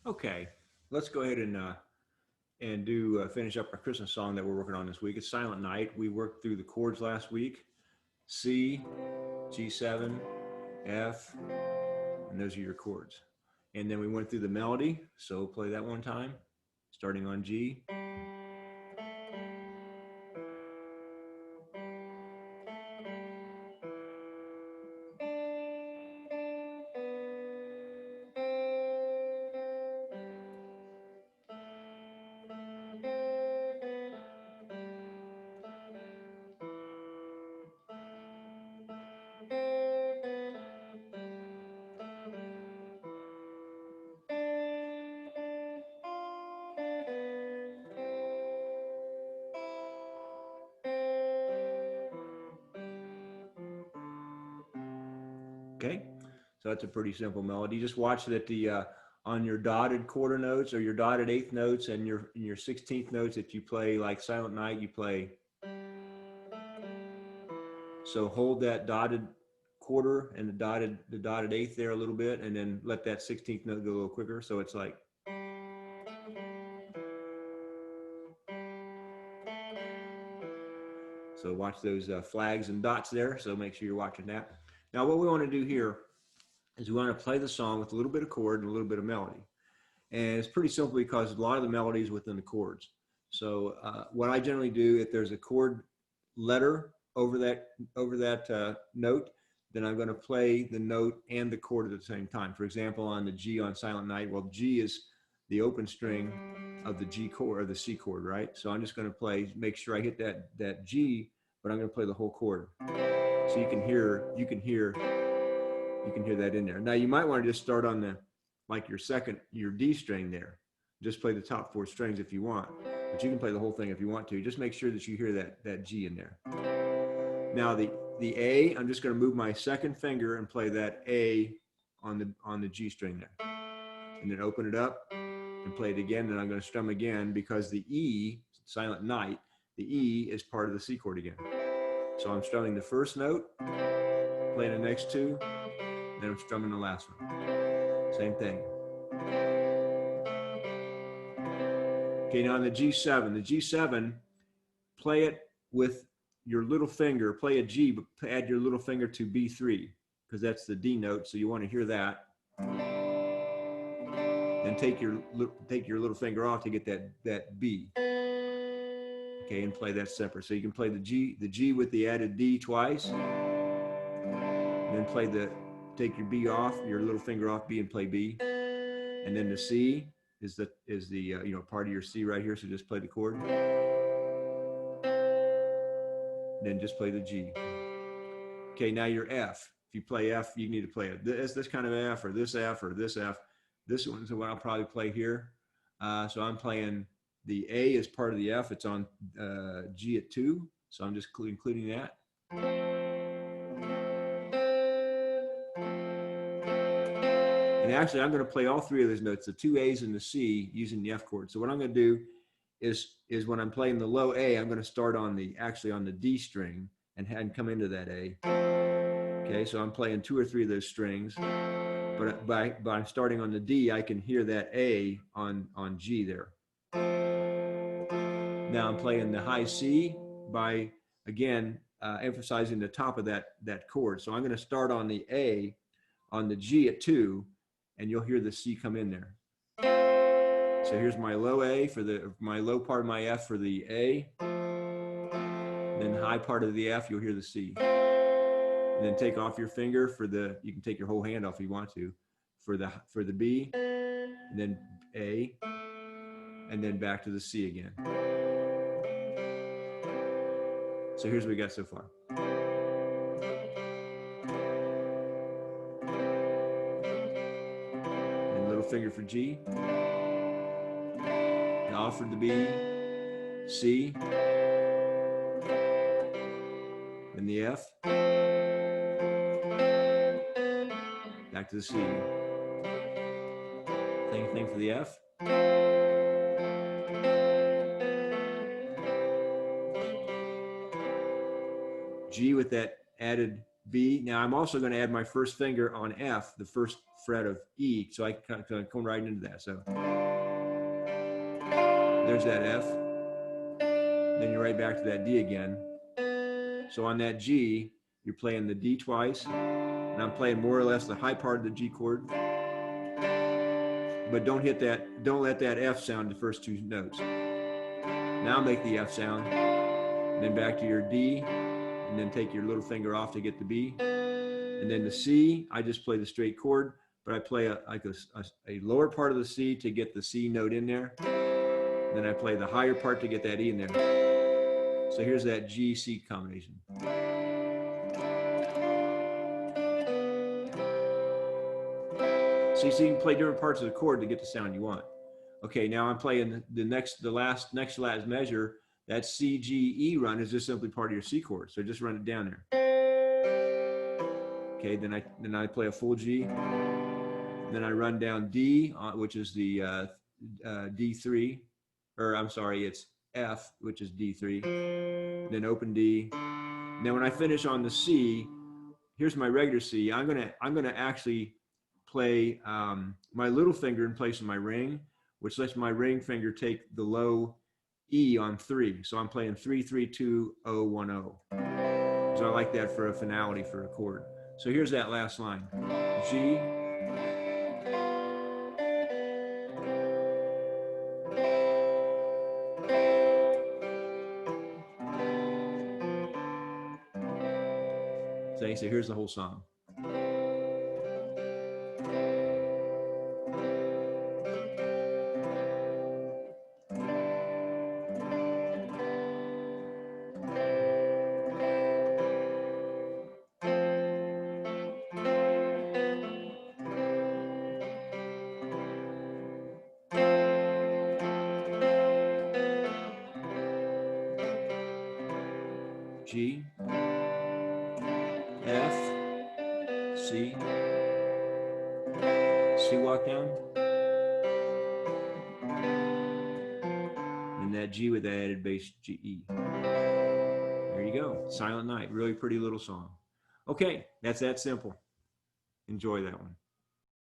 Okay, let's go ahead and do finish up our Christmas song that we're working on this week. It's Silent Night. We worked through the chords last week: C, G7, F, and those are your chords. And then we went through the melody. So play that one time, starting on G. Okay, so that's a pretty simple melody. Just watch that the on your dotted quarter notes or your dotted eighth notes and your 16th notes, if you play like Silent Night, you play. So hold that dotted quarter and the dotted eighth there a little bit, and then let that 16th note go a little quicker. So it's like. So watch those flags and dots there. So make sure you're watching that. Now what we want to do here is we want to play the song with a little bit of chord and a little bit of melody. And it's pretty simple because a lot of the melody is within the chords. So what I generally do, if there's a chord letter over that note, then I'm going to play the note and the chord at the same time. For example, on the G on Silent Night, well, G is the open string of the G chord or the C chord, right? So I'm just going to play, make sure I hit that G, but I'm going to play the whole chord. So you can hear that in there. Now you might want to just start on your D string there. Just play the top four strings if you want, but you can play the whole thing if you want to. Just make sure that you hear that G in there. Now the A, I'm just going to move my second finger and play that A on the G string there, and then open it up and play it again. And I'm going to strum again because the E, Silent Night, the E is part of the C chord again. So I'm strumming the first note, playing the next two, then I'm strumming the last one. Same thing. Okay, now on the G7, play it with your little finger, play a G, but add your little finger to B3, because that's the D note, so you want to hear that. And take your little finger off to get that B. Okay, and play that separate. So you can play the G with the added D twice, and then take your B off, your little finger off B, and play B. And then the C is the part of your C right here, so just play the chord. Then just play the G. Okay, now your F. If you play F, you need to play it. This kind of F or this F or this F. This one's what I'll probably play here. So I'm playing the A as part of the F. It's on G at 2, so I'm just including that. And actually, I'm going to play all three of those notes, the two A's and the C, using the F chord. So what I'm going to do is when I'm playing the low A, I'm going to start on the D string and come into that A. Okay, so I'm playing 2 or 3 of those strings, but by starting on the D, I can hear that A on G there. Now I'm playing the high C by, again, emphasizing the top of that chord. So I'm going to start on the A on the G at 2, and you'll hear the C come in there. So here's my low A for my low part of my F for the A. Then the high part of the F, you'll hear the C. And then take off your finger you can take your whole hand off if you want to, for the B, and then A, and then back to the C again. So here's what we got so far. And little finger for G, and off for the B, C, and the F, back to the C. Same thing for the F. G with that added B. Now I'm also going to add my first finger on F, the first fret of E, so I can come right into that. So there's that F. Then you're right back to that D again. So on that G, you're playing the D twice, and I'm playing more or less the high part of the G chord. But don't let that F sound the first two notes. Now make the F sound, then back to your D, and then take your little finger off to get the B. And then the C, I just play the straight chord, but I play a lower part of the C to get the C note in there. Then I play the higher part to get that E in there. So here's that G-C combination. So you can play different parts of the chord to get the sound you want. Okay, now I'm playing the next to last measure. That C, G, E run is just simply part of your C chord. So just run it down there. Okay, then I play a full G. Then I run down D, which is the D3, or I'm sorry, it's F, which is D3. Then open D. Then when I finish on the C, here's my regular C. I'm gonna actually play my little finger in place of my ring, which lets my ring finger take the low E on 3. So I'm playing 3, 3, 2, 0, 1, 0. So I like that for a finality for a chord. So here's that last line. G, so here's the whole song. G, F, C, C walk down, and that G with the added bass G, E. There you go. Silent Night, really pretty little song. Okay, that's that simple. Enjoy that one.